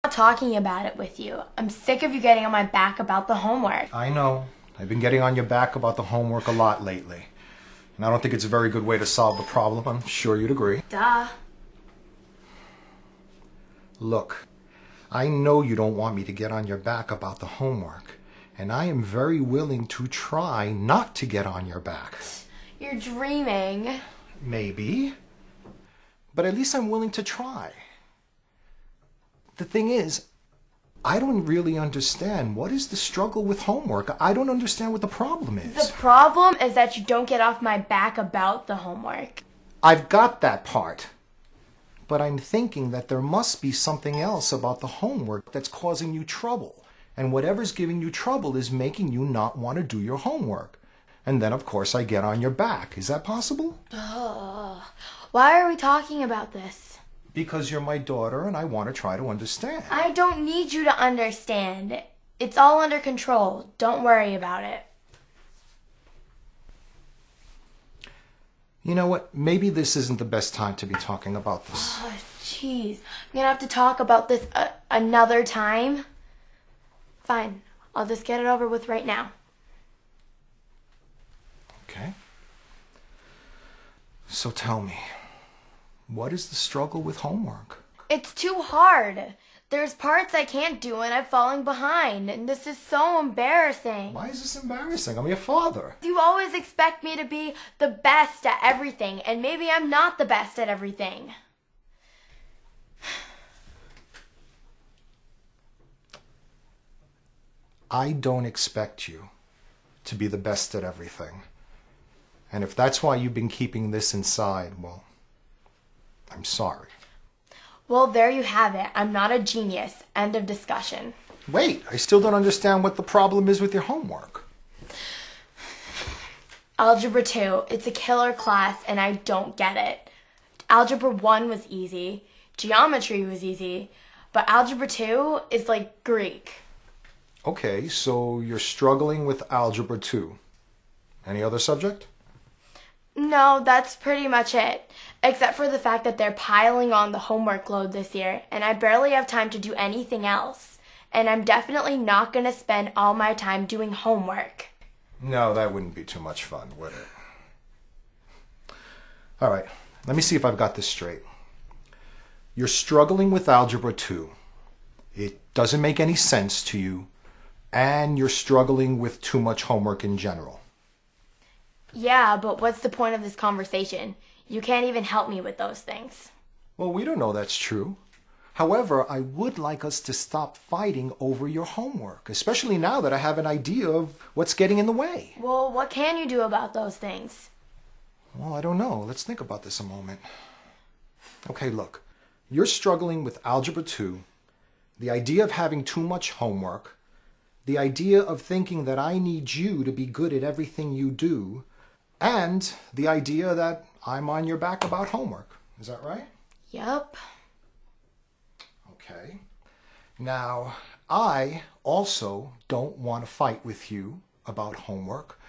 Not talking about it with you. I'm sick of you getting on my back about the homework. I know. I've been getting on your back about the homework a lot lately. And I don't think it's a very good way to solve the problem. I'm sure you'd agree. Duh. Look, I know you don't want me to get on your back about the homework. And I am very willing to try not to get on your back. You're dreaming. Maybe. But at least I'm willing to try. The thing is, I don't really understand. What is the struggle with homework? I don't understand what the problem is. The problem is that you don't get off my back about the homework. I've got that part. But I'm thinking that there must be something else about the homework that's causing you trouble. And whatever's giving you trouble is making you not want to do your homework. And then, of course, I get on your back. Is that possible? Ugh. Why are we talking about this? Because you're my daughter and I want to try to understand. I don't need you to understand. It's all under control. Don't worry about it. You know what? Maybe this isn't the best time to be talking about this. Oh, jeez. I'm gonna have to talk about this another time. Fine. I'll just get it over with right now. Okay. So tell me, what is the struggle with homework? It's too hard. There's parts I can't do and I'm falling behind. And this is so embarrassing. Why is this embarrassing? I'm your father. You always expect me to be the best at everything, and maybe I'm not the best at everything. I don't expect you to be the best at everything. And if that's why you've been keeping this inside, well, I'm sorry. Well, there you have it. I'm not a genius. End of discussion. Wait, I still don't understand what the problem is with your homework. Algebra 2, it's a killer class and I don't get it. Algebra 1 was easy. Geometry was easy. But Algebra 2 is like Greek. Okay, so you're struggling with Algebra 2. Any other subject? No, that's pretty much it. Except for the fact that they're piling on the homework load this year, and I barely have time to do anything else. And I'm definitely not going to spend all my time doing homework. No, that wouldn't be too much fun, would it? All right, let me see if I've got this straight. You're struggling with Algebra 2. It doesn't make any sense to you, and you're struggling with too much homework in general. Yeah, but what's the point of this conversation? You can't even help me with those things. Well, we don't know that's true. However, I would like us to stop fighting over your homework, especially now that I have an idea of what's getting in the way. Well, what can you do about those things? Well, I don't know. Let's think about this a moment. Okay, look. You're struggling with Algebra 2, the idea of having too much homework, the idea of thinking that I need you to be good at everything you do, and the idea that I'm on your back about homework. Is that right? Yep. Okay. Now, I also don't want to fight with you about homework.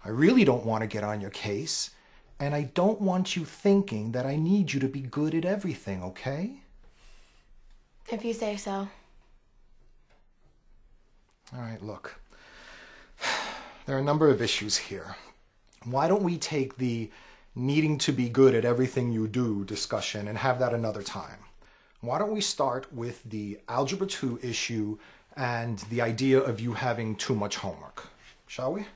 I really don't want to get on your case. And I don't want you thinking that I need you to be good at everything, okay? If you say so. All right, look. There are a number of issues here. Why don't we take the needing to be good at everything you do discussion and have that another time? Why don't we start with the Algebra 2 issue and the idea of you having too much homework? Shall we?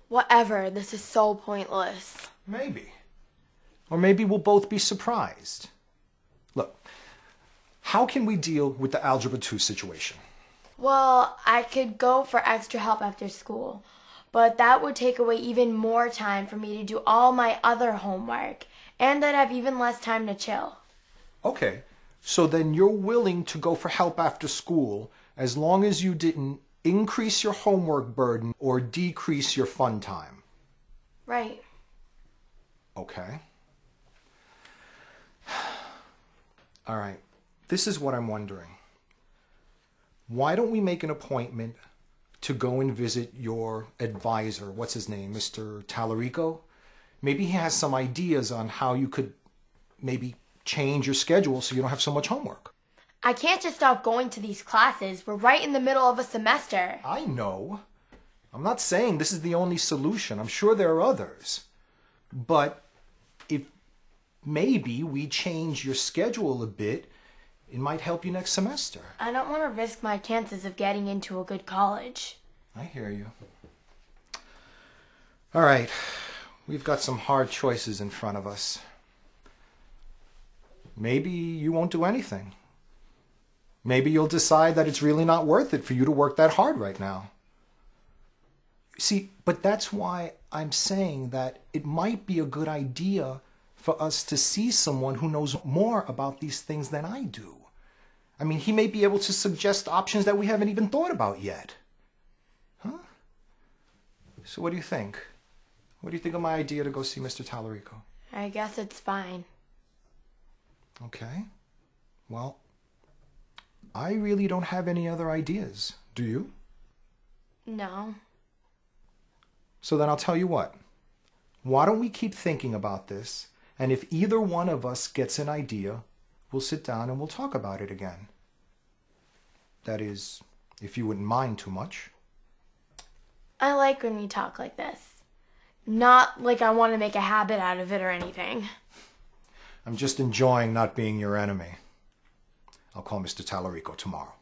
Whatever, this is so pointless. Maybe. Or maybe we'll both be surprised. Look, how can we deal with the Algebra 2 situation? Well, I could go for extra help after school, but that would take away even more time for me to do all my other homework, and I'd have even less time to chill. Okay, so then you're willing to go for help after school as long as you didn't increase your homework burden or decrease your fun time. Right. Okay. All right, this is what I'm wondering. Why don't we make an appointment to go and visit your advisor? What's his name? Mr. Tallarico? Maybe he has some ideas on how you could maybe change your schedule so you don't have so much homework. I can't just stop going to these classes. We're right in the middle of a semester. I know. I'm not saying this is the only solution. I'm sure there are others. But if maybe we change your schedule a bit, it might help you next semester. I don't want to risk my chances of getting into a good college. I hear you. All right. We've got some hard choices in front of us. Maybe you won't do anything. Maybe you'll decide that it's really not worth it for you to work that hard right now. See, but that's why I'm saying that it might be a good idea for us to see someone who knows more about these things than I do. I mean, he may be able to suggest options that we haven't even thought about yet. Huh? So what do you think? What do you think of my idea to go see Mr. Tallarico? I guess it's fine. Okay. Well, I really don't have any other ideas. Do you? No. So then I'll tell you what. Why don't we keep thinking about this, and if either one of us gets an idea, we'll sit down and we'll talk about it again. That is, if you wouldn't mind too much. I like when we talk like this. Not like I want to make a habit out of it or anything. I'm just enjoying not being your enemy. I'll call Mr. Tallarico tomorrow.